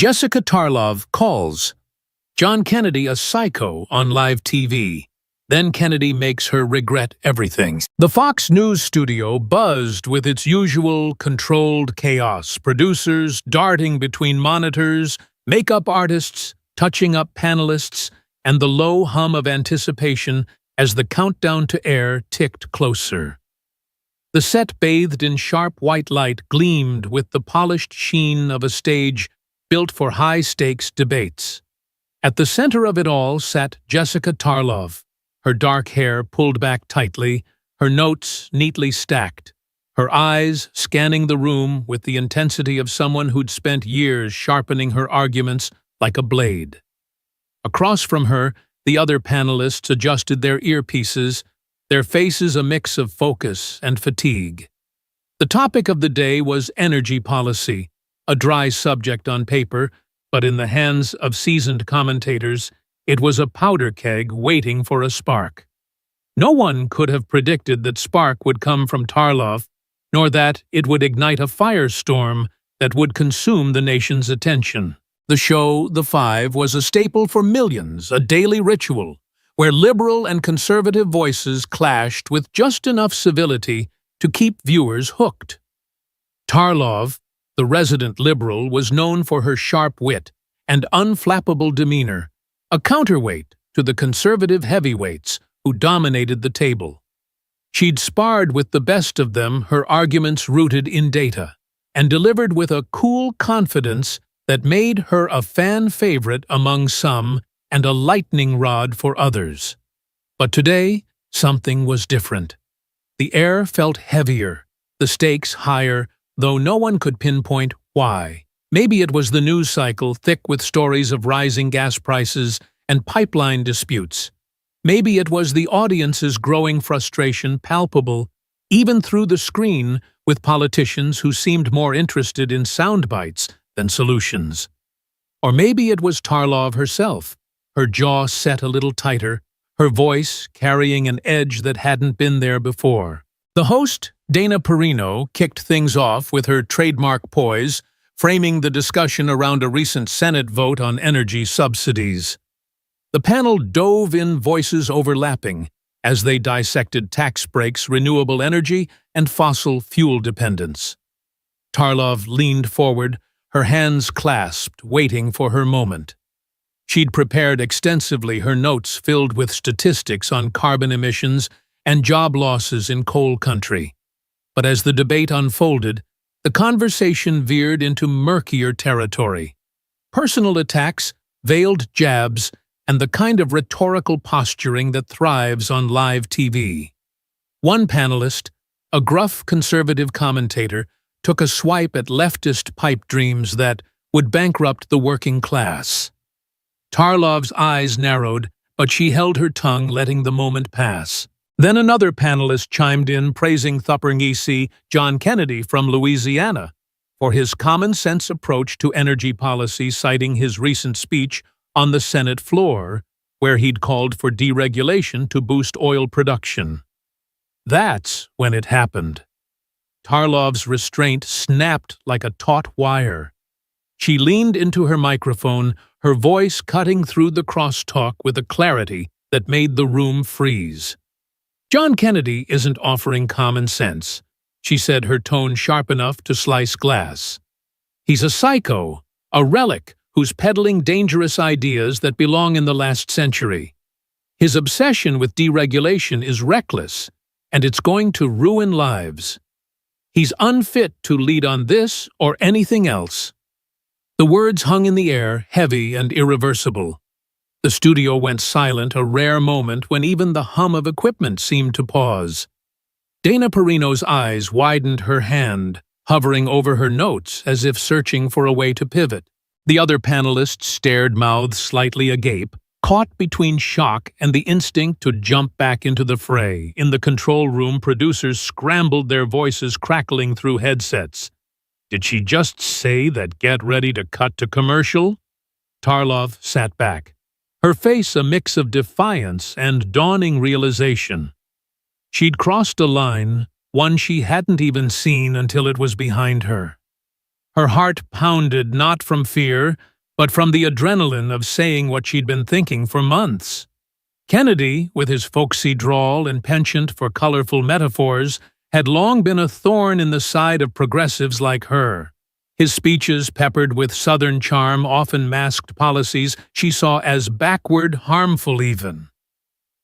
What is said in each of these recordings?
Jessica Tarlov calls John Kennedy a psycho on live TV. Then Kennedy makes her regret everything. The Fox News studio buzzed with its usual controlled chaos, producers darting between monitors, makeup artists touching up panelists, and the low hum of anticipation as the countdown to air ticked closer. The set, bathed in sharp white light, gleamed with the polished sheen of a stage built for high-stakes debates. At the center of it all sat Jessica Tarlov, her dark hair pulled back tightly, her notes neatly stacked, her eyes scanning the room with the intensity of someone who'd spent years sharpening her arguments like a blade. Across from her, the other panelists adjusted their earpieces, their faces a mix of focus and fatigue. The topic of the day was energy policy, a dry subject on paper, but in the hands of seasoned commentators, it was a powder keg waiting for a spark. No one could have predicted that spark would come from Tarlov, nor that it would ignite a firestorm that would consume the nation's attention. The show, The Five, was a staple for millions, a daily ritual, where liberal and conservative voices clashed with just enough civility to keep viewers hooked. Tarlov, the resident liberal, was known for her sharp wit and unflappable demeanor, a counterweight to the conservative heavyweights who dominated the table. She'd sparred with the best of them, her arguments rooted in data, and delivered with a cool confidence that made her a fan favorite among some and a lightning rod for others. But today, something was different. The air felt heavier, the stakes higher, though no one could pinpoint why. Maybe it was the news cycle, thick with stories of rising gas prices and pipeline disputes. Maybe it was the audience's growing frustration, palpable even through the screen, with politicians who seemed more interested in sound bites than solutions. Or maybe it was Tarlov herself, her jaw set a little tighter, her voice carrying an edge that hadn't been there before. The host, Dana Perino, kicked things off with her trademark poise, framing the discussion around a recent Senate vote on energy subsidies. The panel dove in, voices overlapping, as they dissected tax breaks, renewable energy, and fossil fuel dependence. Tarlov leaned forward, her hands clasped, waiting for her moment. She'd prepared extensively, her notes filled with statistics on carbon emissions and job losses in coal country. But as the debate unfolded, the conversation veered into murkier territory. Personal attacks, veiled jabs, and the kind of rhetorical posturing that thrives on live TV. One panelist, a gruff conservative commentator, took a swipe at leftist pipe dreams that would bankrupt the working class. Tarlov's eyes narrowed, but she held her tongue, letting the moment pass. Then another panelist chimed in, praising Thupper John Kennedy from Louisiana for his common-sense approach to energy policy, citing his recent speech on the Senate floor, where he'd called for deregulation to boost oil production. That's when it happened. Tarlov's restraint snapped like a taut wire. She leaned into her microphone, her voice cutting through the crosstalk with a clarity that made the room freeze. John Kennedy isn't offering common sense, she said, her tone sharp enough to slice glass. He's a psycho, a relic who's peddling dangerous ideas that belong in the last century. His obsession with deregulation is reckless, and it's going to ruin lives. He's unfit to lead on this or anything else. The words hung in the air, heavy and irreversible. The studio went silent, a rare moment when even the hum of equipment seemed to pause. Dana Perino's eyes widened, her hand hovering over her notes as if searching for a way to pivot. The other panelists stared, mouths slightly agape, caught between shock and the instinct to jump back into the fray. In the control room, producers scrambled, their voices crackling through headsets. Did she just say that get ready to cut to commercial? Tarlov sat back, her face a mix of defiance and dawning realization. She'd crossed a line, one she hadn't even seen until it was behind her. Her heart pounded, not from fear, but from the adrenaline of saying what she'd been thinking for months. Kennedy, with his folksy drawl and penchant for colorful metaphors, had long been a thorn in the side of progressives like her. His speeches, peppered with Southern charm, often masked policies she saw as backward, harmful even.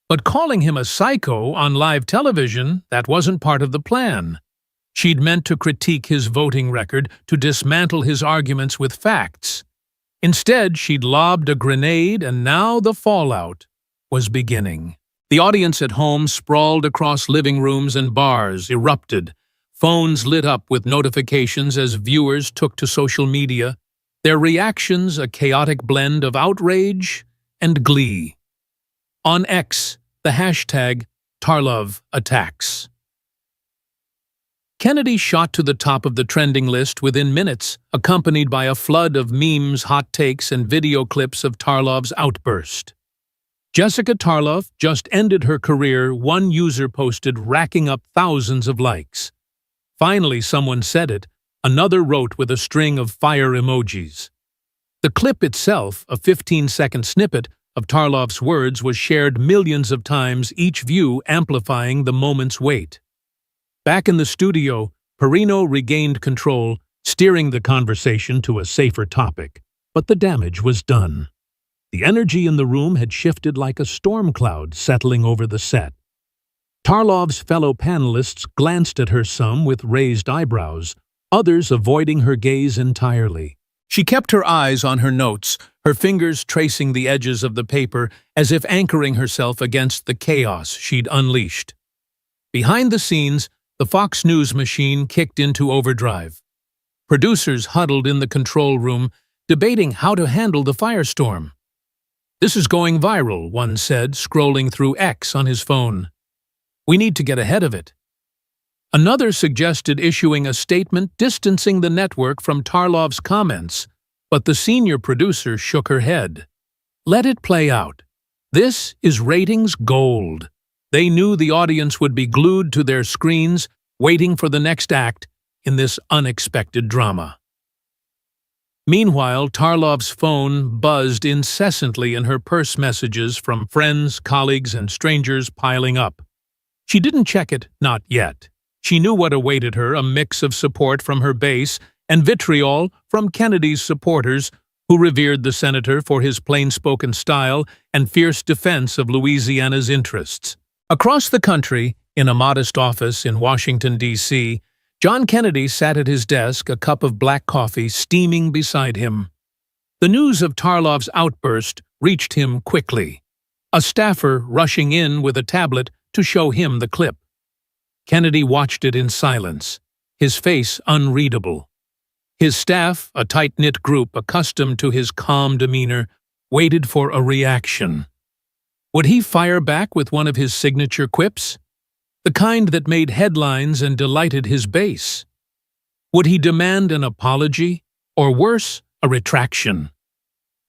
But calling him a psycho on live television, that wasn't part of the plan. She'd meant to critique his voting record, to dismantle his arguments with facts. Instead, she'd lobbed a grenade, and now the fallout was beginning. The audience at home, sprawled across living rooms and bars, erupted. Phones lit up with notifications as viewers took to social media, their reactions a chaotic blend of outrage and glee. On X, the hashtag Tarlov attacks. Kennedy shot to the top of the trending list within minutes, accompanied by a flood of memes, hot takes, and video clips of Tarlov's outburst. Jessica Tarlov just ended her career, one user posted, racking up thousands of likes. Finally, someone said it, another wrote with a string of fire emojis. The clip itself, a 15-second snippet of Tarlov's words, was shared millions of times, each view amplifying the moment's weight. Back in the studio, Perino regained control, steering the conversation to a safer topic. But the damage was done. The energy in the room had shifted like a storm cloud settling over the set. Tarlov's fellow panelists glanced at her, some with raised eyebrows, others avoiding her gaze entirely. She kept her eyes on her notes, her fingers tracing the edges of the paper as if anchoring herself against the chaos she'd unleashed. Behind the scenes, the Fox News machine kicked into overdrive. Producers huddled in the control room, debating how to handle the firestorm. "This is going viral," one said, scrolling through X on his phone. "We need to get ahead of it." Another suggested issuing a statement distancing the network from Tarlov's comments, but the senior producer shook her head. "Let it play out. This is ratings gold." They knew the audience would be glued to their screens, waiting for the next act in this unexpected drama. Meanwhile, Tarlov's phone buzzed incessantly in her purse, messages from friends, colleagues, and strangers piling up. She didn't check it, not yet. She knew what awaited her, a mix of support from her base and vitriol from Kennedy's supporters, who revered the senator for his plain-spoken style and fierce defense of Louisiana's interests. Across the country, in a modest office in Washington, D.C., John Kennedy sat at his desk, a cup of black coffee steaming beside him. The news of Tarlov's outburst reached him quickly, a staffer rushing in with a tablet to show him the clip. Kennedy watched it in silence, his face unreadable. His staff, a tight-knit group accustomed to his calm demeanor, waited for a reaction. Would he fire back with one of his signature quips? The kind that made headlines and delighted his base? Would he demand an apology, or worse, a retraction?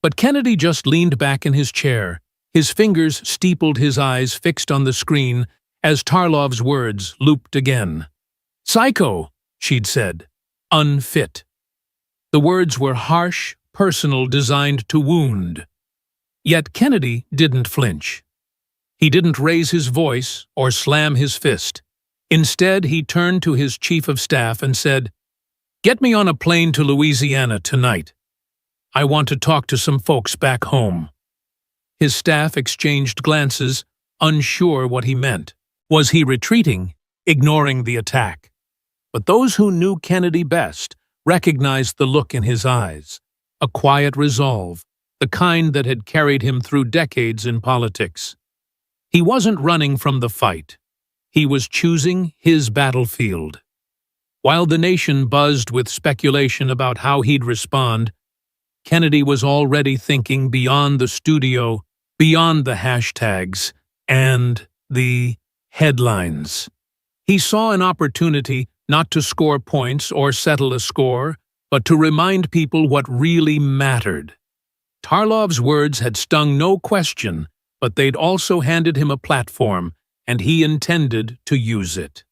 But Kennedy just leaned back in his chair, his fingers steepled, his eyes fixed on the screen as Tarlov's words looped again. "Psycho," she'd said. "Unfit." The words were harsh, personal, designed to wound. Yet Kennedy didn't flinch. He didn't raise his voice or slam his fist. Instead, he turned to his chief of staff and said, "Get me on a plane to Louisiana tonight. I want to talk to some folks back home." His staff exchanged glances, unsure what he meant. Was he retreating, ignoring the attack? But those who knew Kennedy best recognized the look in his eyes, a quiet resolve, the kind that had carried him through decades in politics. He wasn't running from the fight. He was choosing his battlefield. While the nation buzzed with speculation about how he'd respond, Kennedy was already thinking beyond the studio, beyond the hashtags, and the headlines. He saw an opportunity not to score points or settle a score, but to remind people what really mattered. Tarlov's words had stung, no question, but they'd also handed him a platform, and he intended to use it.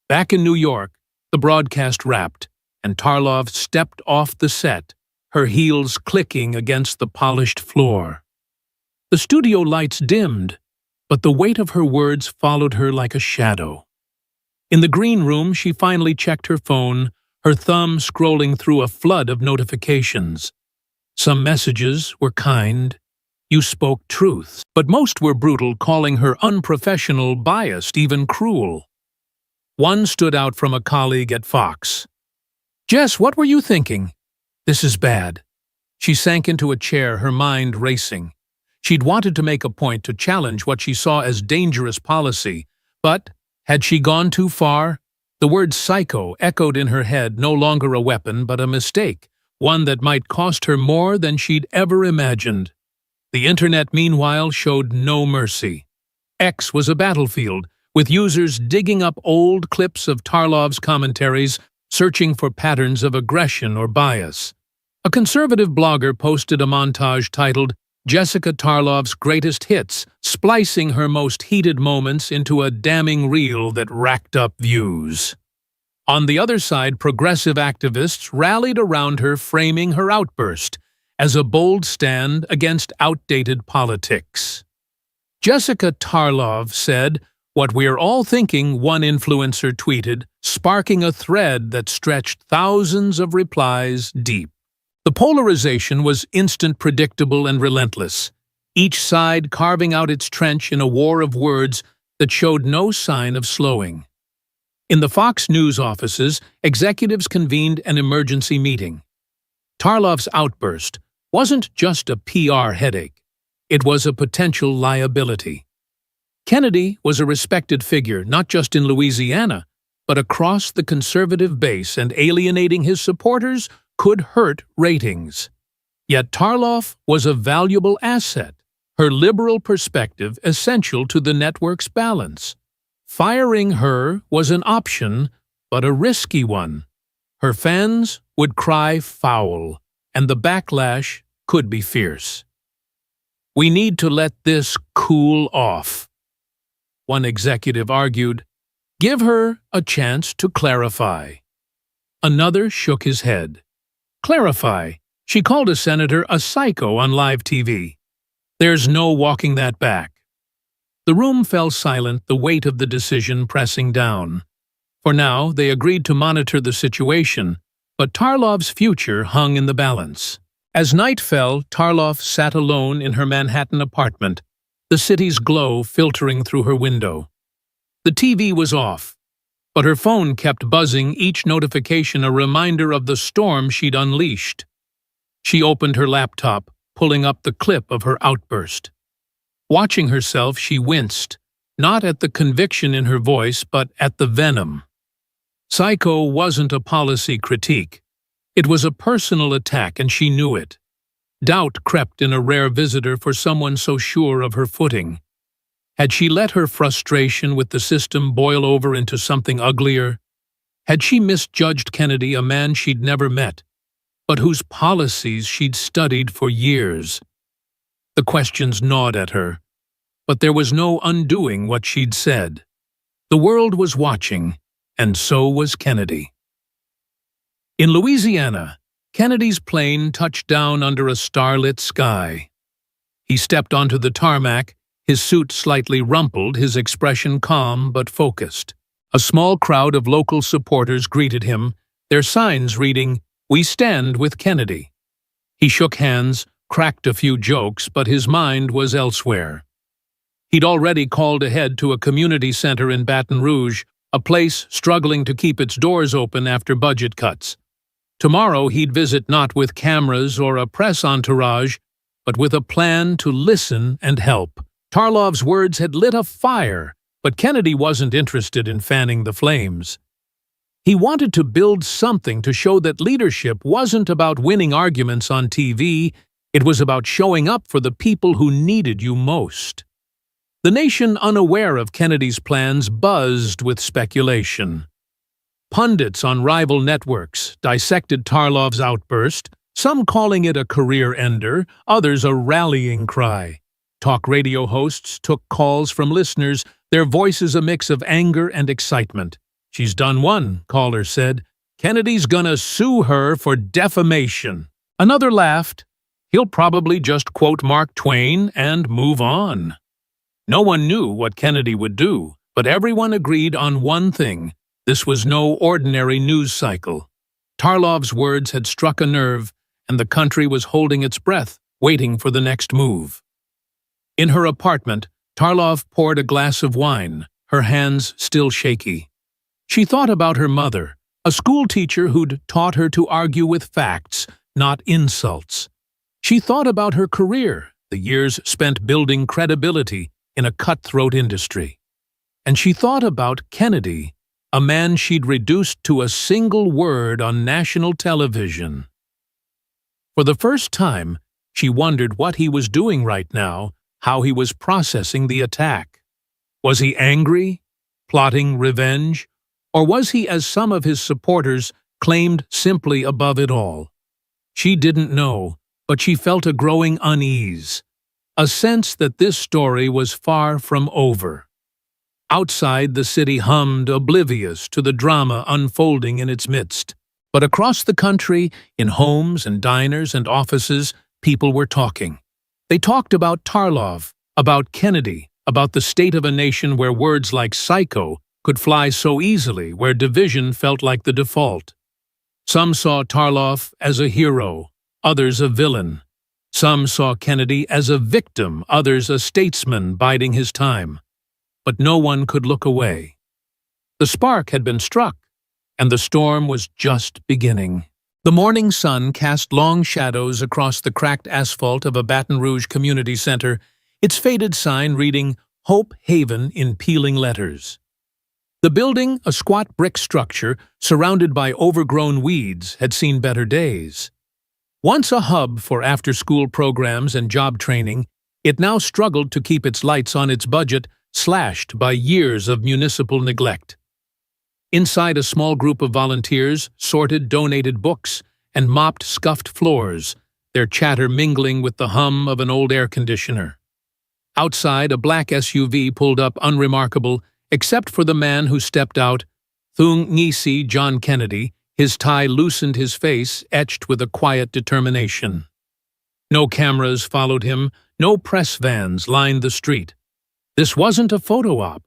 Back in New York, the broadcast wrapped, and Tarlov stepped off the set, her heels clicking against the polished floor. The studio lights dimmed, but the weight of her words followed her like a shadow. In the green room, she finally checked her phone, her thumb scrolling through a flood of notifications. Some messages were kind. You spoke truth, but most were brutal, calling her unprofessional, biased, even cruel. One stood out from a colleague at Fox. "Jess, what were you thinking? This is bad." She sank into a chair, her mind racing. She'd wanted to make a point to challenge what she saw as dangerous policy, but had she gone too far? The word psycho echoed in her head, no longer a weapon but a mistake, one that might cost her more than she'd ever imagined. The internet, meanwhile, showed no mercy. X was a battlefield, with users digging up old clips of Tarlov's commentaries, searching for patterns of aggression or bias. A conservative blogger posted a montage titled Jessica Tarlov's Greatest Hits, splicing her most heated moments into a damning reel that racked up views. On the other side, progressive activists rallied around her, framing her outburst as a bold stand against outdated politics. Jessica Tarlov said, "What we're all thinking," one influencer tweeted, sparking a thread that stretched thousands of replies deep. The polarization was instant, predictable, and relentless, each side carving out its trench in a war of words that showed no sign of slowing. In the Fox News offices, executives convened an emergency meeting. Tarlov's outburst wasn't just a PR headache. It was a potential liability. Kennedy was a respected figure, not just in Louisiana, but across the conservative base, and alienating his supporters could hurt ratings. Yet Tarlov was a valuable asset, her liberal perspective essential to the network's balance. Firing her was an option, but a risky one. Her fans would cry foul, and the backlash could be fierce. "We need to let this cool off," one executive argued. "Give her a chance to clarify." Another shook his head. Clarify? She called a senator a psycho on live TV. There's no walking that back. The room fell silent, the weight of the decision pressing down. For now, they agreed to monitor the situation, but Tarlov's future hung in the balance. As night fell, Tarlov sat alone in her Manhattan apartment, the city's glow filtering through her window. The TV was off, but her phone kept buzzing, each notification a reminder of the storm she'd unleashed. She opened her laptop, pulling up the clip of her outburst. Watching herself, she winced, not at the conviction in her voice, but at the venom. Psycho wasn't a policy critique. It was a personal attack, and she knew it. Doubt crept in, a rare visitor for someone so sure of her footing. Had she let her frustration with the system boil over into something uglier? Had she misjudged Kennedy, a man she'd never met, but whose policies she'd studied for years? The questions gnawed at her, but there was no undoing what she'd said. The world was watching, and so was Kennedy. In Louisiana, Kennedy's plane touched down under a starlit sky. He stepped onto the tarmac, his suit slightly rumpled, his expression calm but focused. A small crowd of local supporters greeted him, their signs reading, "We stand with Kennedy." He shook hands, cracked a few jokes, but his mind was elsewhere. He'd already called ahead to a community center in Baton Rouge, a place struggling to keep its doors open after budget cuts. Tomorrow he'd visit not with cameras or a press entourage, but with a plan to listen and help. Tarlov's words had lit a fire, but Kennedy wasn't interested in fanning the flames. He wanted to build something to show that leadership wasn't about winning arguments on TV, it was about showing up for the people who needed you most. The nation, unaware of Kennedy's plans, buzzed with speculation. Pundits on rival networks dissected Tarlov's outburst, some calling it a career ender, others a rallying cry. Talk radio hosts took calls from listeners, their voices a mix of anger and excitement. "She's done one," caller said. "Kennedy's gonna sue her for defamation." Another laughed. He'll probably just quote Mark Twain and move on. No one knew what Kennedy would do, but everyone agreed on one thing. This was no ordinary news cycle. Tarlov's words had struck a nerve, and the country was holding its breath, waiting for the next move. In her apartment, Tarlov poured a glass of wine, her hands still shaky. She thought about her mother, a schoolteacher who'd taught her to argue with facts, not insults. She thought about her career, the years spent building credibility in a cutthroat industry. And she thought about Kennedy, a man she'd reduced to a single word on national television. For the first time, she wondered what he was doing right now, how he was processing the attack. Was he angry, plotting revenge, or was he, as some of his supporters claimed, simply above it all? She didn't know, but she felt a growing unease, a sense that this story was far from over. Outside, the city hummed, oblivious to the drama unfolding in its midst. But across the country, in homes and diners and offices, people were talking. They talked about Tarlov, about Kennedy, about the state of a nation where words like psycho could fly so easily, where division felt like the default. Some saw Tarlov as a hero, others a villain. Some saw Kennedy as a victim, others a statesman biding his time. But no one could look away. The spark had been struck, and the storm was just beginning. The morning sun cast long shadows across the cracked asphalt of a Baton Rouge community center, its faded sign reading Hope Haven in peeling letters. The building, a squat brick structure surrounded by overgrown weeds, had seen better days. Once a hub for after-school programs and job training, it now struggled to keep its lights on its budget, slashed by years of municipal neglect. Inside, a small group of volunteers sorted donated books and mopped scuffed floors, their chatter mingling with the hum of an old air conditioner. Outside, a black SUV pulled up unremarkable, except for the man who stepped out, Thung Ngisi John Kennedy, his tie loosened his face, etched with a quiet determination. No cameras followed him, no press vans lined the street. This wasn't a photo op.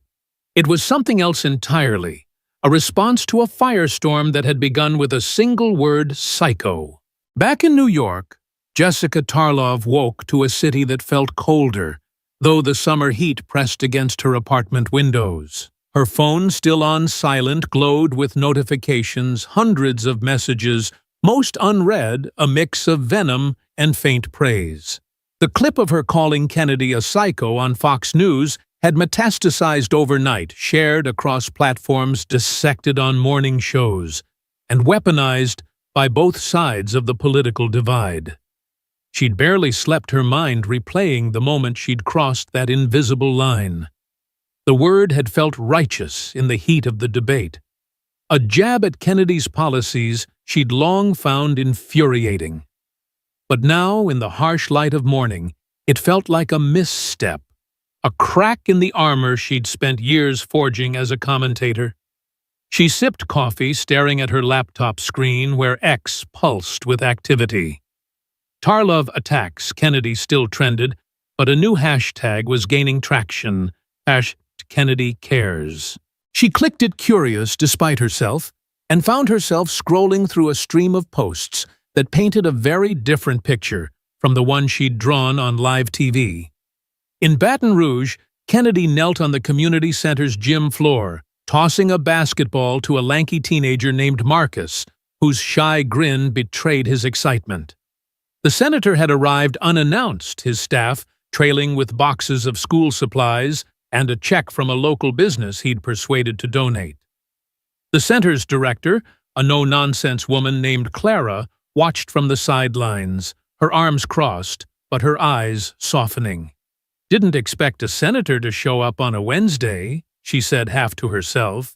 It was something else entirely. A response to a firestorm that had begun with a single word, psycho. Back in New York, Jessica Tarlov woke to a city that felt colder, though the summer heat pressed against her apartment windows. Her phone, still on silent, glowed with notifications, hundreds of messages, most unread, a mix of venom and faint praise. The clip of her calling Kennedy a psycho on Fox News had metastasized overnight, shared across platforms, dissected on morning shows, and weaponized by both sides of the political divide. She'd barely slept, her mind replaying the moment she'd crossed that invisible line. The word had felt righteous in the heat of the debate. A jab at Kennedy's policies she'd long found infuriating. But now, in the harsh light of morning, it felt like a misstep, a crack in the armor she'd spent years forging as a commentator. She sipped coffee, staring at her laptop screen where X pulsed with activity. Tarlov attacks Kennedy still trended, but a new hashtag was gaining traction, #KennedyCares. She clicked it, curious despite herself, and found herself scrolling through a stream of posts that painted a very different picture from the one she'd drawn on live TV. In Baton Rouge, Kennedy knelt on the community center's gym floor, tossing a basketball to a lanky teenager named Marcus, whose shy grin betrayed his excitement. The senator had arrived unannounced, his staff trailing with boxes of school supplies and a check from a local business he'd persuaded to donate. The center's director, a no-nonsense woman named Clara, watched from the sidelines, her arms crossed, but her eyes softening. "Didn't expect a senator to show up on a Wednesday," she said half to herself.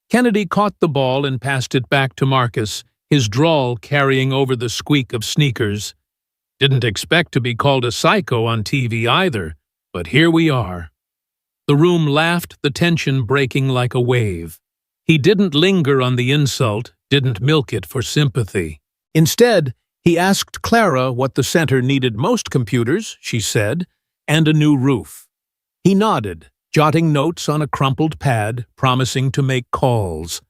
Kennedy caught the ball and passed it back to Marcus, his drawl carrying over the squeak of sneakers. "Didn't expect to be called a psycho on TV either, but here we are." The room laughed, the tension breaking like a wave. He didn't linger on the insult, didn't milk it for sympathy. Instead, He asked Clara what the center needed most: computers, she said, and a new roof. He nodded, jotting notes on a crumpled pad, promising to make calls.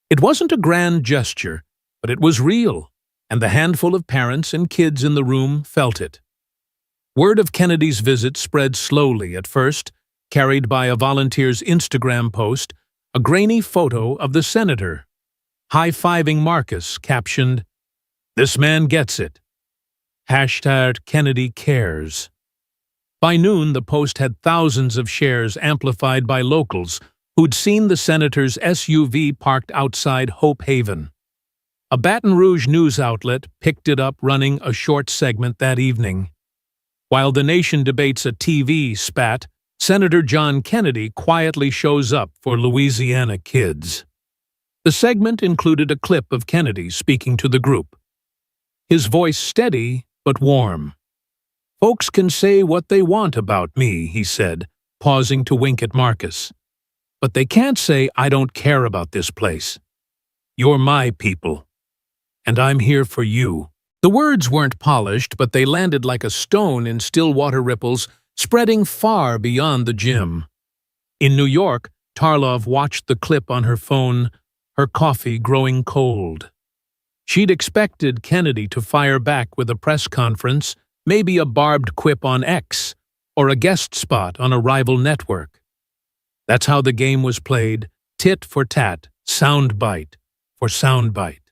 It wasn't a grand gesture, but it was real, and the handful of parents and kids in the room felt it. Word of Kennedy's visit spread slowly at first, carried by a volunteer's Instagram post, a grainy photo of the senator, high-fiving Marcus, captioned, "This man gets it. #Kennedy cares." By noon, the post had thousands of shares amplified by locals who'd seen the senator's SUV parked outside Hope Haven. A Baton Rouge news outlet picked it up, running a short segment that evening. While the nation debates a TV spat, Senator John Kennedy quietly shows up for Louisiana kids. The segment included a clip of Kennedy speaking to the group. His voice steady but warm. "Folks can say what they want about me," he said, pausing to wink at Marcus. "But they can't say I don't care about this place. You're my people, and I'm here for you." The words weren't polished, but they landed like a stone in still water ripples, spreading far beyond the gym. In New York, Tarlov watched the clip on her phone, her coffee growing cold. She'd expected Kennedy to fire back with a press conference, maybe a barbed quip on X, or a guest spot on a rival network. That's how the game was played, tit for tat, soundbite for soundbite.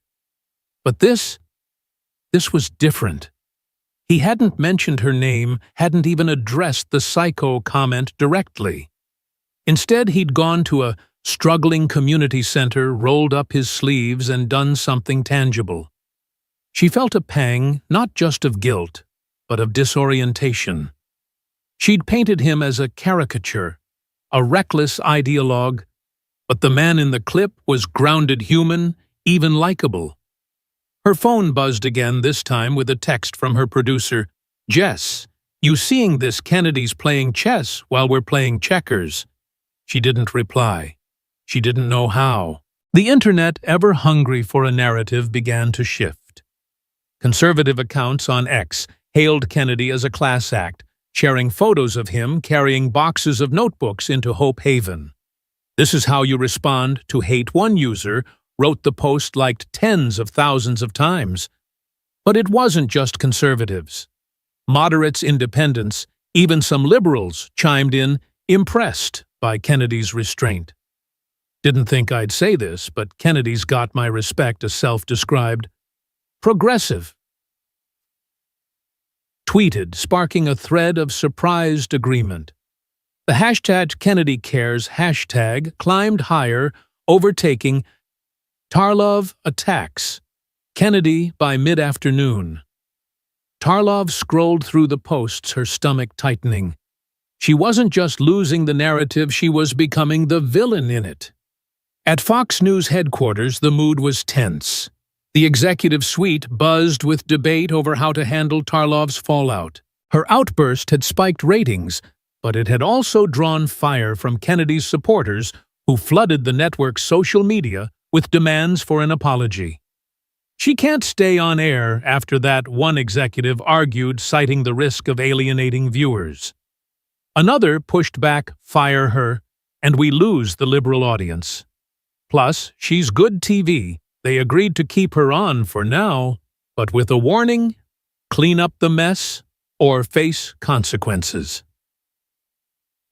But this was different. He hadn't mentioned her name, hadn't even addressed the psycho comment directly. Instead, he'd gone to a struggling community center, rolled up his sleeves, and done something tangible. She felt a pang, not just of guilt, but of disorientation. She'd painted him as a caricature, a reckless ideologue, but the man in the clip was grounded, human, even likable. Her phone buzzed again, this time with a text from her producer. "Jess, you seeing this? Kennedy's playing chess while we're playing checkers." She didn't reply. She didn't know how. The internet, ever hungry for a narrative, began to shift. Conservative accounts on X hailed Kennedy as a class act, sharing photos of him carrying boxes of notebooks into Hope Haven. "This is how you respond to hate," one user wrote. The post liked tens of thousands of times. But it wasn't just conservatives. Moderates, independents, even some liberals chimed in, impressed by Kennedy's restraint. "Didn't think I'd say this, but Kennedy's got my respect," a self-described progressive tweeted, sparking a thread of surprised agreement. The #KennedyCares hashtag climbed higher, overtaking Tarlov attacks Kennedy by mid-afternoon. Tarlov scrolled through the posts, her stomach tightening. She wasn't just losing the narrative, she was becoming the villain in it. At Fox News headquarters, the mood was tense. The executive suite buzzed with debate over how to handle Tarlov's fallout. Her outburst had spiked ratings, but it had also drawn fire from Kennedy's supporters, who flooded the network's social media with demands for an apology. "She can't stay on air after that," one executive argued, citing the risk of alienating viewers. Another pushed back, "Fire her, and we lose the liberal audience. Plus, she's good TV. They agreed to keep her on for now, but with a warning: clean up the mess or face consequences."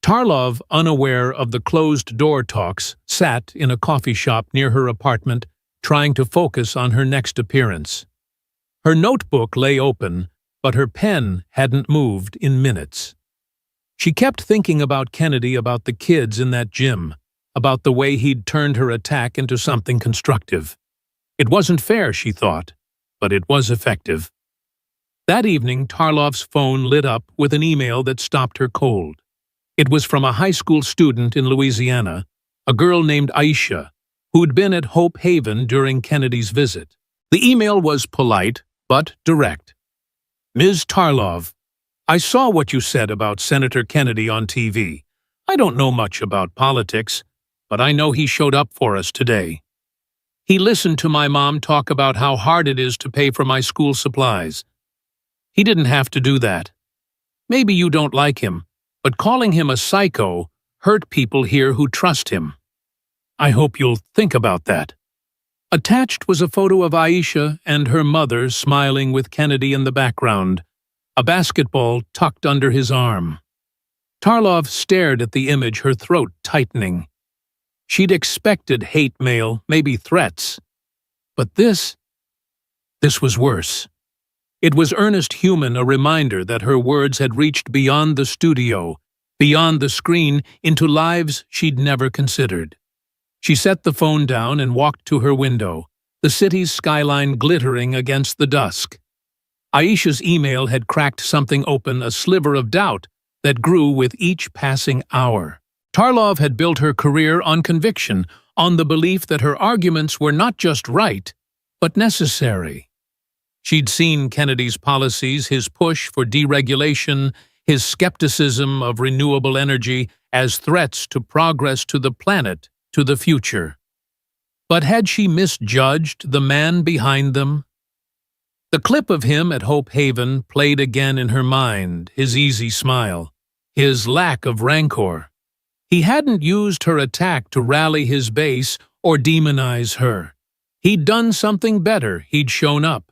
Tarlov, unaware of the closed-door talks, sat in a coffee shop near her apartment, trying to focus on her next appearance. Her notebook lay open, but her pen hadn't moved in minutes. She kept thinking about Kennedy, about the kids in that gym, about the way he'd turned her attack into something constructive. It wasn't fair, she thought, but it was effective. That evening, Tarlov's phone lit up with an email that stopped her cold. It was from a high school student in Louisiana, a girl named Aisha, who'd been at Hope Haven during Kennedy's visit. The email was polite, but direct. "Ms. Tarlov, I saw what you said about Senator Kennedy on TV. I don't know much about politics, but I know he showed up for us today. He listened to my mom talk about how hard it is to pay for my school supplies. He didn't have to do that. Maybe you don't like him, but calling him a psycho hurt people here who trust him. I hope you'll think about that." Attached was a photo of Aisha and her mother smiling with Kennedy in the background, a basketball tucked under his arm. Tarlov stared at the image, her throat tightening. She'd expected hate mail, maybe threats. But this was worse. It was earnest human, a reminder that her words had reached beyond the studio, beyond the screen, into lives she'd never considered. She set the phone down and walked to her window, the city's skyline glittering against the dusk. Aisha's email had cracked something open, a sliver of doubt that grew with each passing hour. Tarlov had built her career on conviction, on the belief that her arguments were not just right, but necessary. She'd seen Kennedy's policies, his push for deregulation, his skepticism of renewable energy as threats to progress, to the planet, to the future. But had she misjudged the man behind them? The clip of him at Hope Haven played again in her mind, his easy smile, his lack of rancor. He hadn't used her attack to rally his base or demonize her. He'd done something better, he'd shown up.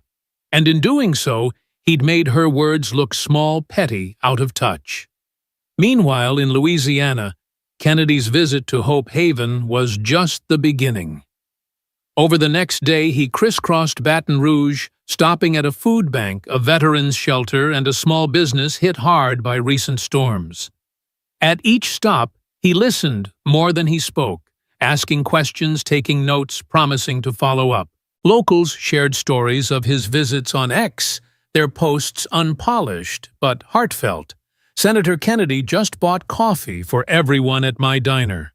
And in doing so, he'd made her words look small, petty, out of touch. Meanwhile, in Louisiana, Kennedy's visit to Hope Haven was just the beginning. Over the next day, he crisscrossed Baton Rouge, stopping at a food bank, a veterans' shelter, and a small business hit hard by recent storms. At each stop, he listened more than he spoke, asking questions, taking notes, promising to follow up. Locals shared stories of his visits on X, their posts unpolished but heartfelt. "Senator Kennedy just bought coffee for everyone at my diner.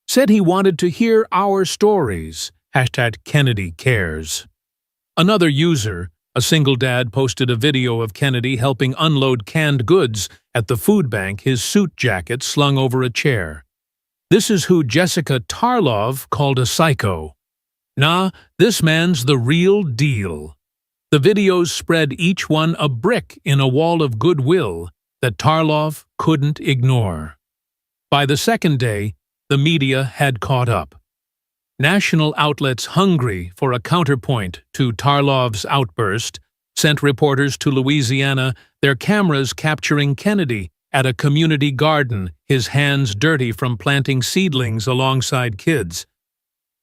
Said he wanted to hear our stories. #Kennedy cares." Another user, a single dad, posted a video of Kennedy helping unload canned goods at the food bank, his suit jacket slung over a chair. "This is who Jessica Tarlov called a psycho. Nah, this man's the real deal." The videos spread, each one a brick in a wall of goodwill that Tarlov couldn't ignore. By the second day, the media had caught up. National outlets hungry for a counterpoint to Tarlov's outburst sent reporters to Louisiana, their cameras capturing Kennedy at a community garden, his hands dirty from planting seedlings alongside kids.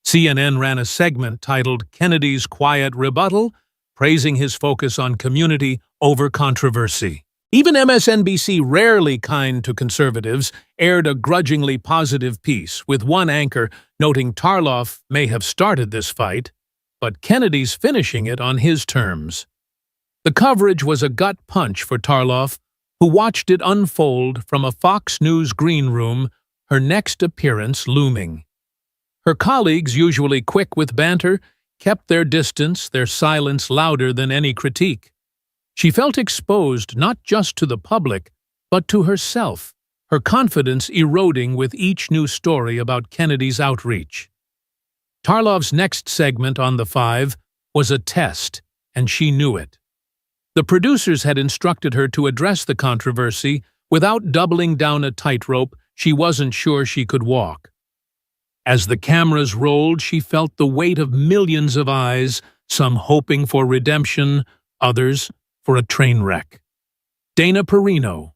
CNN ran a segment titled "Kennedy's Quiet Rebuttal," praising his focus on community over controversy. Even MSNBC, rarely kind to conservatives, aired a grudgingly positive piece, with one anchor noting Tarlov may have started this fight, but Kennedy's finishing it on his terms. The coverage was a gut punch for Tarlov, who watched it unfold from a Fox News green room, her next appearance looming. Her colleagues, usually quick with banter, kept their distance, their silence louder than any critique. She felt exposed not just to the public, but to herself, her confidence eroding with each new story about Kennedy's outreach. Tarlov's next segment on The Five was a test, and she knew it. The producers had instructed her to address the controversy without doubling down a tightrope she wasn't sure she could walk. As the cameras rolled, she felt the weight of millions of eyes, some hoping for redemption, others for a train wreck. Dana Perino,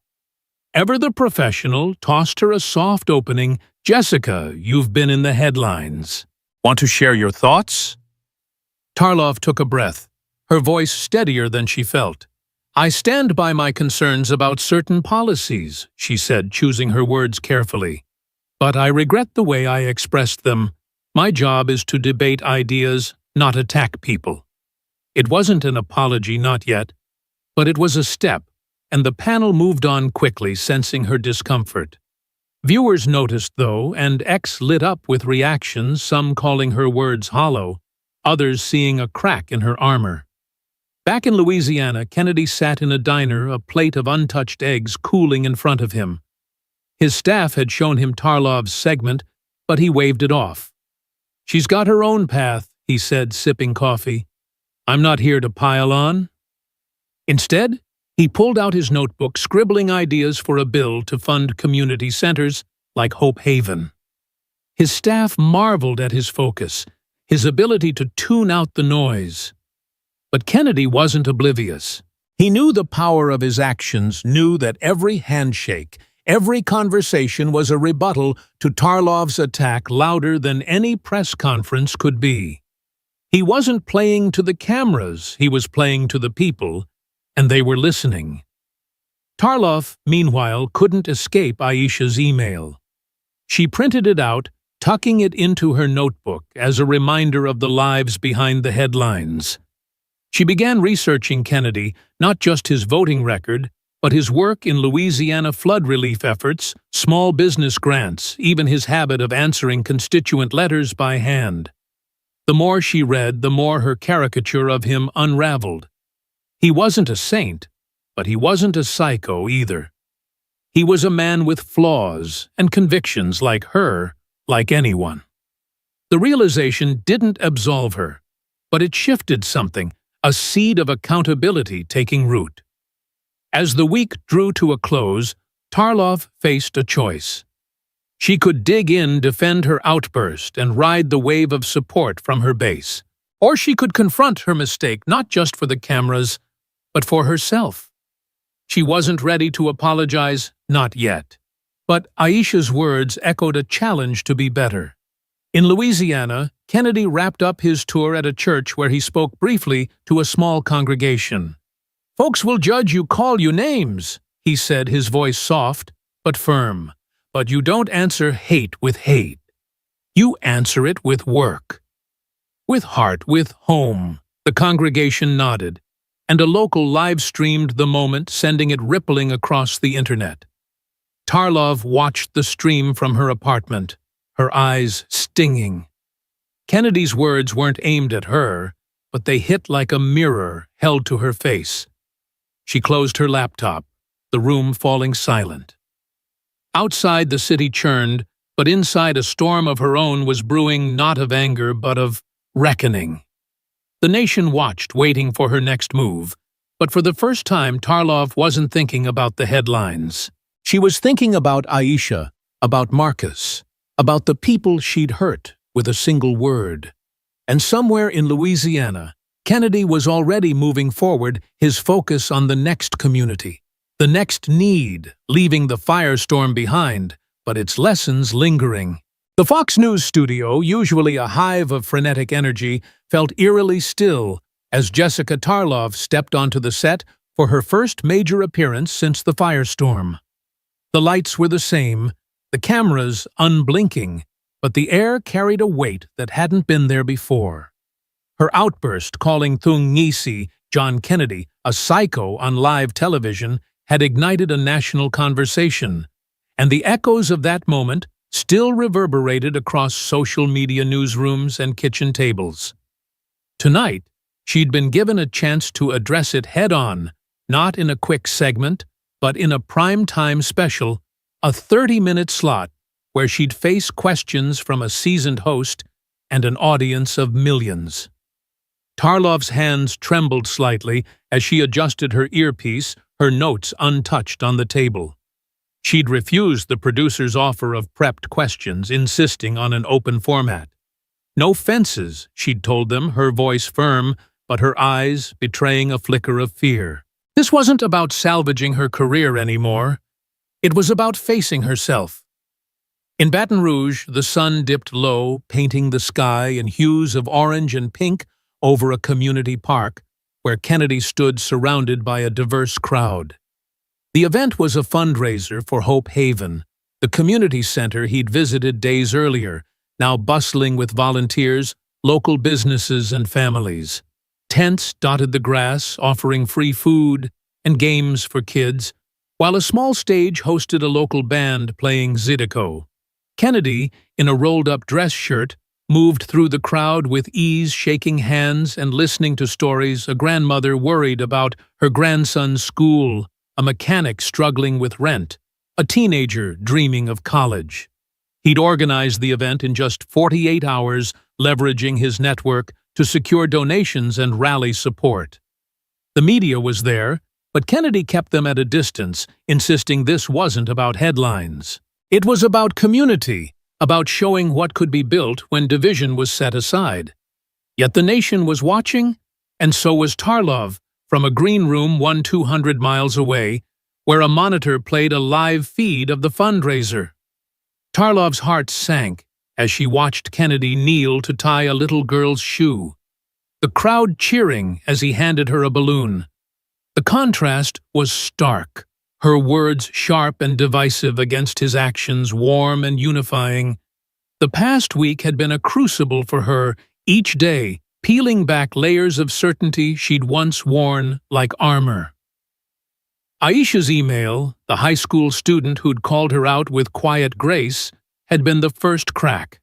ever the professional, tossed her a soft opening. "Jessica, you've been in the headlines. Want to share your thoughts?" Tarlov took a breath, her voice steadier than she felt. "I stand by my concerns about certain policies," she said, choosing her words carefully. "But I regret the way I expressed them. My job is to debate ideas, not attack people." It wasn't an apology, not yet, but it was a step, and the panel moved on quickly, sensing her discomfort. Viewers noticed, though, and X lit up with reactions, some calling her words hollow, others seeing a crack in her armor. Back in Louisiana, Kennedy sat in a diner, a plate of untouched eggs cooling in front of him. His staff had shown him Tarlov's segment, but he waved it off. "She's got her own path," he said, sipping coffee. "I'm not here to pile on." Instead, he pulled out his notebook, scribbling ideas for a bill to fund community centers like Hope Haven. His staff marveled at his focus, his ability to tune out the noise. But Kennedy wasn't oblivious. He knew the power of his actions, knew that every handshake, every conversation was a rebuttal to Tarlov's attack louder than any press conference could be. He wasn't playing to the cameras, he was playing to the people, and they were listening. Tarlov, meanwhile, couldn't escape Aisha's email. She printed it out, tucking it into her notebook as a reminder of the lives behind the headlines. She began researching Kennedy, not just his voting record, but his work in Louisiana flood relief efforts, small business grants, even his habit of answering constituent letters by hand. The more she read, the more her caricature of him unraveled. He wasn't a saint, but he wasn't a psycho either. He was a man with flaws and convictions like her, like anyone. The realization didn't absolve her, but it shifted something, a seed of accountability taking root. As the week drew to a close, Tarlov faced a choice. She could dig in, defend her outburst, and ride the wave of support from her base. Or she could confront her mistake not just for the cameras, but for herself. She wasn't ready to apologize, not yet. But Aisha's words echoed a challenge to be better. In Louisiana, Kennedy wrapped up his tour at a church where he spoke briefly to a small congregation. "Folks will judge you, call you names," he said, his voice soft but firm. "But you don't answer hate with hate. You answer it with work. With heart, with home." The congregation nodded, and a local live-streamed the moment, sending it rippling across the internet. Tarlov watched the stream from her apartment, her eyes stinging. Kennedy's words weren't aimed at her, but they hit like a mirror held to her face. She closed her laptop, the room falling silent. Outside, the city churned, but inside a storm of her own was brewing, not of anger, but of reckoning. The nation watched, waiting for her next move, but for the first time Tarlov wasn't thinking about the headlines. She was thinking about Aisha, about Marcus, about the people she'd hurt with a single word. And somewhere in Louisiana, Kennedy was already moving forward, his focus on the next community, the next need, leaving the firestorm behind, but its lessons lingering. The Fox News studio, usually a hive of frenetic energy, felt eerily still as Jessica Tarlov stepped onto the set for her first major appearance since the firestorm. The lights were the same, the cameras unblinking, but the air carried a weight that hadn't been there before. Her outburst calling Thung Ngisi, John Kennedy, a psycho on live television had ignited a national conversation, and the echoes of that moment still reverberated across social media newsrooms and kitchen tables. Tonight, she'd been given a chance to address it head-on, not in a quick segment, but in a prime-time special, a 30-minute slot where she'd face questions from a seasoned host and an audience of millions. Tarlov's hands trembled slightly as she adjusted her earpiece, her notes untouched on the table. She'd refused the producer's offer of prepped questions, insisting on an open format. No fences, she'd told them, her voice firm, but her eyes betraying a flicker of fear. This wasn't about salvaging her career anymore. It was about facing herself. In Baton Rouge, the sun dipped low, painting the sky in hues of orange and pink over a community park, where Kennedy stood surrounded by a diverse crowd. The event was a fundraiser for Hope Haven, the community center he'd visited days earlier, now bustling with volunteers, local businesses, and families. Tents dotted the grass, offering free food and games for kids, while a small stage hosted a local band playing Zydeco. Kennedy, in a rolled-up dress shirt, moved through the crowd with ease, shaking hands and listening to stories, a grandmother worried about her grandson's school, a mechanic struggling with rent, a teenager dreaming of college. He'd organized the event in just 48 hours, leveraging his network, to secure donations and rally support. The media was there, but Kennedy kept them at a distance, insisting this wasn't about headlines. It was about community, about showing what could be built when division was set aside. Yet the nation was watching, and so was Tarlov, from a green room 200 miles away, where a monitor played a live feed of the fundraiser. Tarlov's heart sank as she watched Kennedy kneel to tie a little girl's shoe, the crowd cheering as he handed her a balloon. The contrast was stark, her words sharp and divisive against his actions warm and unifying. The past week had been a crucible for her, each day peeling back layers of certainty she'd once worn like armor. Aisha's email, the high school student who'd called her out with quiet grace, had been the first crack.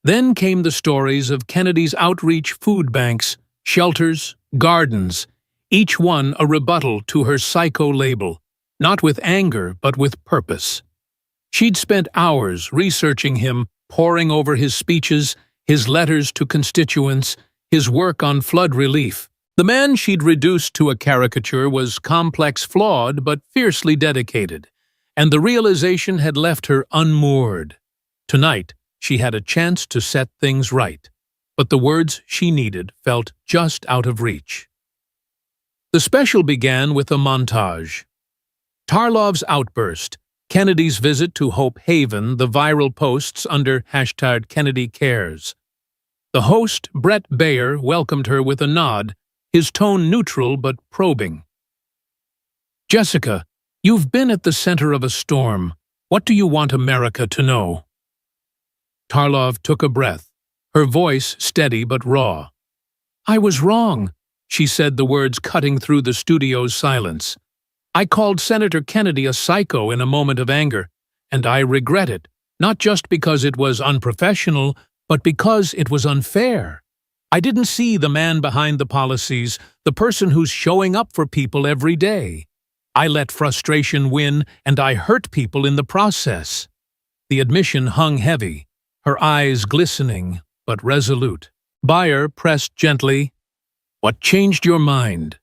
Then came the stories of Kennedy's outreach food banks, shelters, gardens, each one a rebuttal to her psycho label, not with anger but with purpose. She'd spent hours researching him, poring over his speeches, his letters to constituents, his work on flood relief. The man she'd reduced to a caricature was complex, flawed, but fiercely dedicated, and the realization had left her unmoored. Tonight, she had a chance to set things right, but the words she needed felt just out of reach. The special began with a montage. Tarlov's outburst, Kennedy's visit to Hope Haven, the viral posts under #KennedyCares. The host, Brett Bayer, welcomed her with a nod, his tone neutral but probing. "Jessica, you've been at the center of a storm. What do you want America to know?" Tarlov took a breath, her voice steady but raw. "I was wrong," she said, the words cutting through the studio's silence. "I called Senator Kennedy a psycho in a moment of anger, and I regret it, not just because it was unprofessional, but because it was unfair. I didn't see the man behind the policies, the person who's showing up for people every day. I let frustration win, and I hurt people in the process." The admission hung heavy, her eyes glistening but resolute. Bayer pressed gently, "What changed your mind?"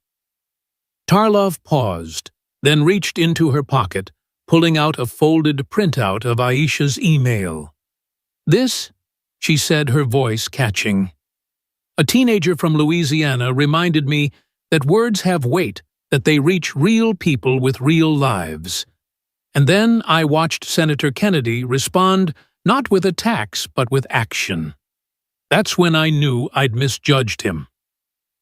Tarlov paused, then reached into her pocket, pulling out a folded printout of Aisha's email. "This," she said, her voice catching. "A teenager from Louisiana reminded me that words have weight, that they reach real people with real lives." And then I watched Senator Kennedy respond not with attacks but with action. That's when I knew I'd misjudged him.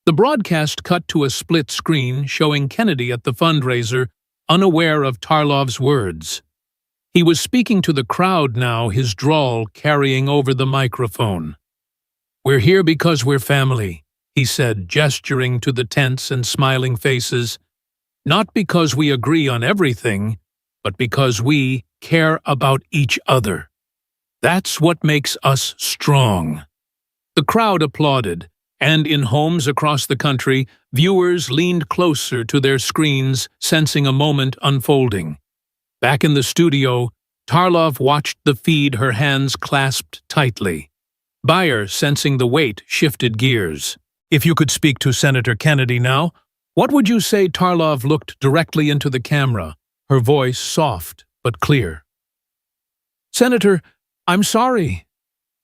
The broadcast cut to a split screen showing Kennedy at the fundraiser, unaware of Tarlov's words. He was speaking to the crowd now, his drawl carrying over the microphone. "We're here because we're family," he said, gesturing to the tense and smiling faces. "Not because we agree on everything, but because we care about each other. That's what makes us strong." The crowd applauded, and in homes across the country, viewers leaned closer to their screens, sensing a moment unfolding. Back in the studio, Tarlov watched the feed, her hands clasped tightly. Bayer, sensing the weight, shifted gears. "If you could speak to Senator Kennedy now, what would you say?" Tarlov looked directly into the camera, her voice soft but clear. "Senator, I'm sorry.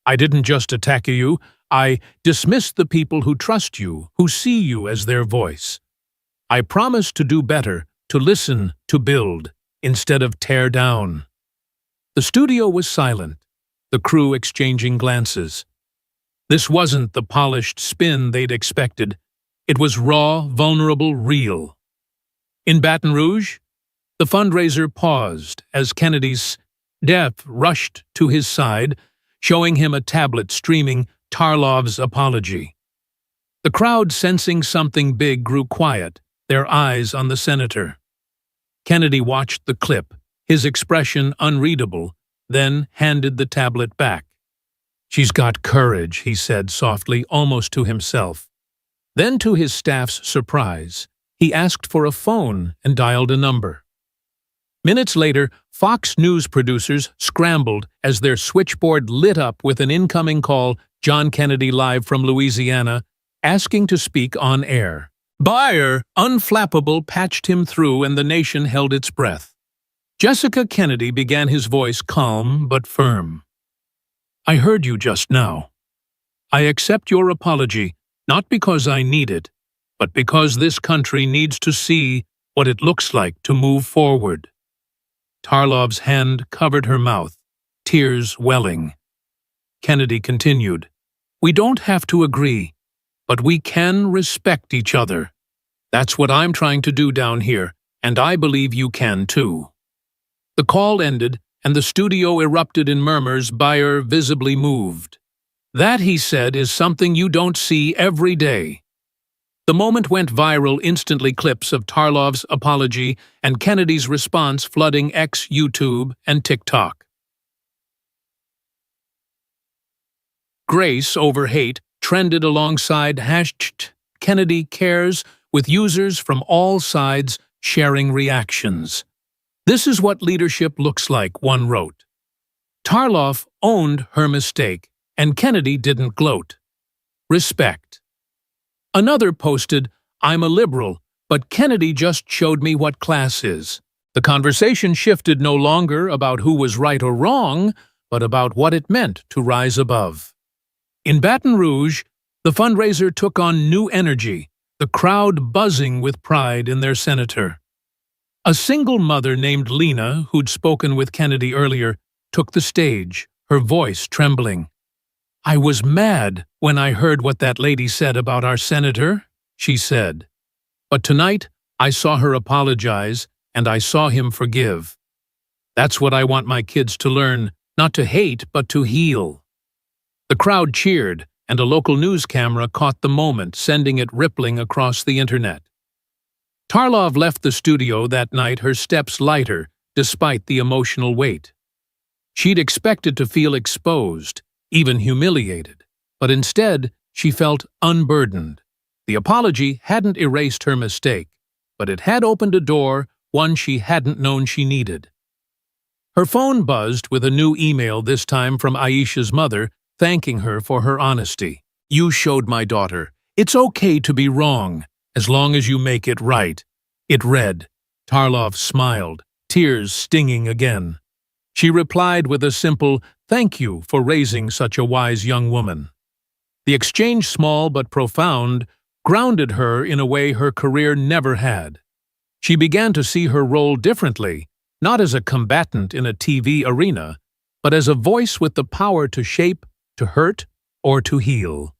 I didn't just attack you. I dismissed the people who trust you, who see you as their voice. I promise to do better, to listen, to build, instead of tear down." The studio was silent, the crew exchanging glances. This wasn't the polished spin they'd expected. It was raw, vulnerable, real. In Baton Rouge, the fundraiser paused as Kennedy's deaf rushed to his side, showing him a tablet streaming Tarlov's apology. The crowd, sensing something big, grew quiet, their eyes on the senator. Kennedy watched the clip, his expression unreadable, then handed the tablet back. "She's got courage," he said softly, almost to himself. Then, to his staff's surprise, he asked for a phone and dialed a number. Minutes later, Fox News producers scrambled as their switchboard lit up with an incoming call John Kennedy live from Louisiana, asking to speak on air. Bayer, unflappable, patched him through and the nation held its breath. Jessica Kennedy began his voice calm but firm. I heard you just now. I accept your apology, not because I need it, but because this country needs to see what it looks like to move forward. Tarlov's hand covered her mouth, tears welling. Kennedy continued, We don't have to agree, but we can respect each other. That's what I'm trying to do down here, and I believe you can too. The call ended, and the studio erupted in murmurs. Bayer visibly moved. That, he said, is something you don't see every day. The moment went viral, instantly clips of Tarlov's apology and Kennedy's response flooding X, YouTube, and TikTok. Grace over hate trended alongside #Kennedy Cares, with users from all sides sharing reactions. This is what leadership looks like, one wrote. Tarlov owned her mistake, and Kennedy didn't gloat. Respect. Another posted, I'm a liberal, but Kennedy just showed me what class is. The conversation shifted no longer about who was right or wrong, but about what it meant to rise above. In Baton Rouge, the fundraiser took on new energy, the crowd buzzing with pride in their senator. A single mother named Lena, who'd spoken with Kennedy earlier, took the stage, her voice trembling. I was mad when I heard what that lady said about our senator, she said. But tonight, I saw her apologize, and I saw him forgive. That's what I want my kids to learn, not to hate, but to heal. The crowd cheered, and a local news camera caught the moment, sending it rippling across the internet. Tarlov left the studio that night, her steps lighter, despite the emotional weight. She'd expected to feel exposed, even humiliated, but instead she felt unburdened. The apology hadn't erased her mistake, but it had opened a door, one she hadn't known she needed. Her phone buzzed with a new email, this time from Aisha's mother, thanking her for her honesty. You showed my daughter. It's okay to be wrong, as long as you make it right. It read. Tarlov smiled, tears stinging again. She replied with a simple, thank you for raising such a wise young woman. The exchange, small but profound, grounded her in a way her career never had. She began to see her role differently, not as a combatant in a TV arena, but as a voice with the power to shape, to hurt, or to heal.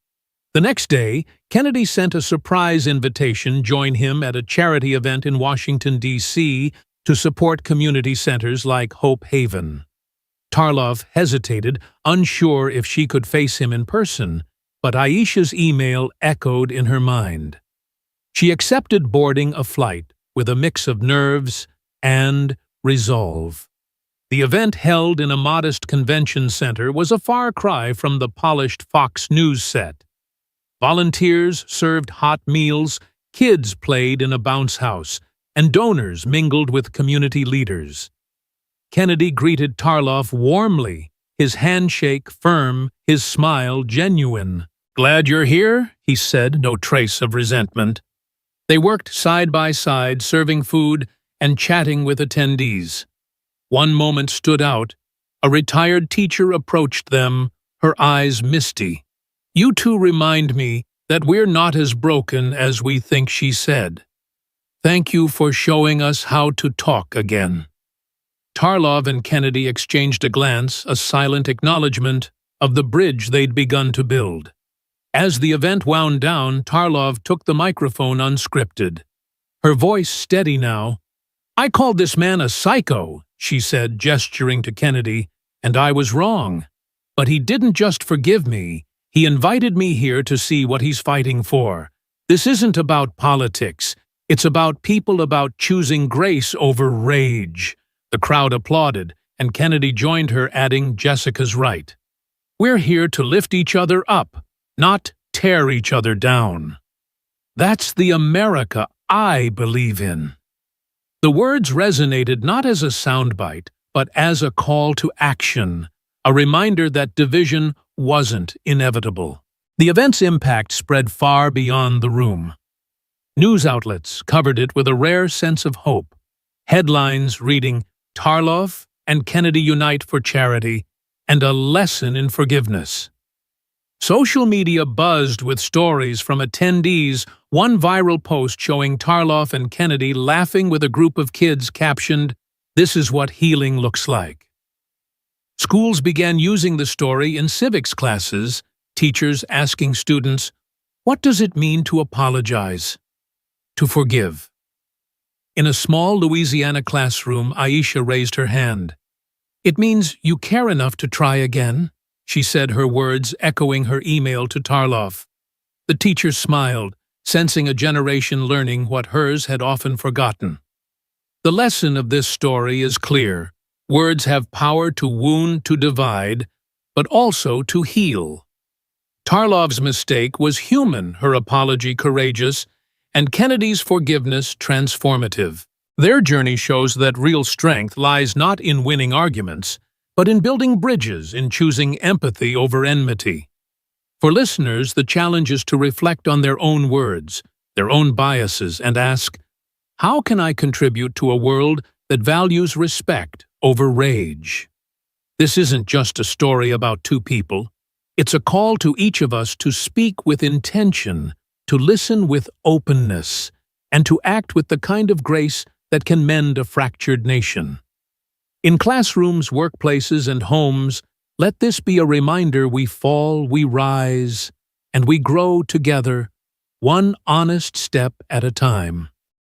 The next day, Kennedy sent a surprise invitation to join him at a charity event in Washington, D.C. to support community centers like Hope Haven. Tarlov hesitated, unsure if she could face him in person, but Aisha's email echoed in her mind. She accepted boarding a flight with a mix of nerves and resolve. The event, held in a modest convention center, was a far cry from the polished Fox News set. Volunteers served hot meals, kids played in a bounce house, and donors mingled with community leaders. Kennedy greeted Tarlov warmly, his handshake firm, his smile genuine. Glad you're here, he said, no trace of resentment. They worked side by side, serving food and chatting with attendees. One moment stood out. A retired teacher approached them, her eyes misty. You two remind me that we're not as broken as we think, she said. Thank you for showing us how to talk again. Tarlov and Kennedy exchanged a glance, a silent acknowledgement of the bridge they'd begun to build. As the event wound down, Tarlov took the microphone unscripted. Her voice steady now. I called this man a psycho, she said, gesturing to Kennedy, and I was wrong. But he didn't just forgive me. He invited me here to see what he's fighting for. This isn't about politics. It's about people, about choosing grace over rage. The crowd applauded, and Kennedy joined her, adding, Jessica's right. We're here to lift each other up, not tear each other down. That's the America I believe in. The words resonated not as a soundbite, but as a call to action, a reminder that division wasn't inevitable. The event's impact spread far beyond the room. News outlets covered it with a rare sense of hope. Headlines reading, "Tarlov and Kennedy unite for charity," and "a lesson in forgiveness." Social media buzzed with stories from attendees, one viral post showing Tarlov and Kennedy laughing with a group of kids captioned, "This is what healing looks like." Schools began using the story in civics classes, teachers asking students, "What does it mean to apologize? To forgive?" In a small Louisiana classroom, Aisha raised her hand. "It means you care enough to try again," she said, her words echoing her email to Tarlov. The teacher smiled, sensing a generation learning what hers had often forgotten. The lesson of this story is clear. Words have power to wound, to divide, but also to heal. Tarlov's mistake was human, her apology courageous, and Kennedy's forgiveness transformative. Their journey shows that real strength lies not in winning arguments, but in building bridges, in choosing empathy over enmity. For listeners, the challenge is to reflect on their own words, their own biases, and ask, how can I contribute to a world that values respect over rage? This isn't just a story about two people. It's a call to each of us to speak with intention, to listen with openness, and to act with the kind of grace that can mend a fractured nation. In classrooms, workplaces, and homes, let this be a reminder we fall, we rise, and we grow together, one honest step at a time.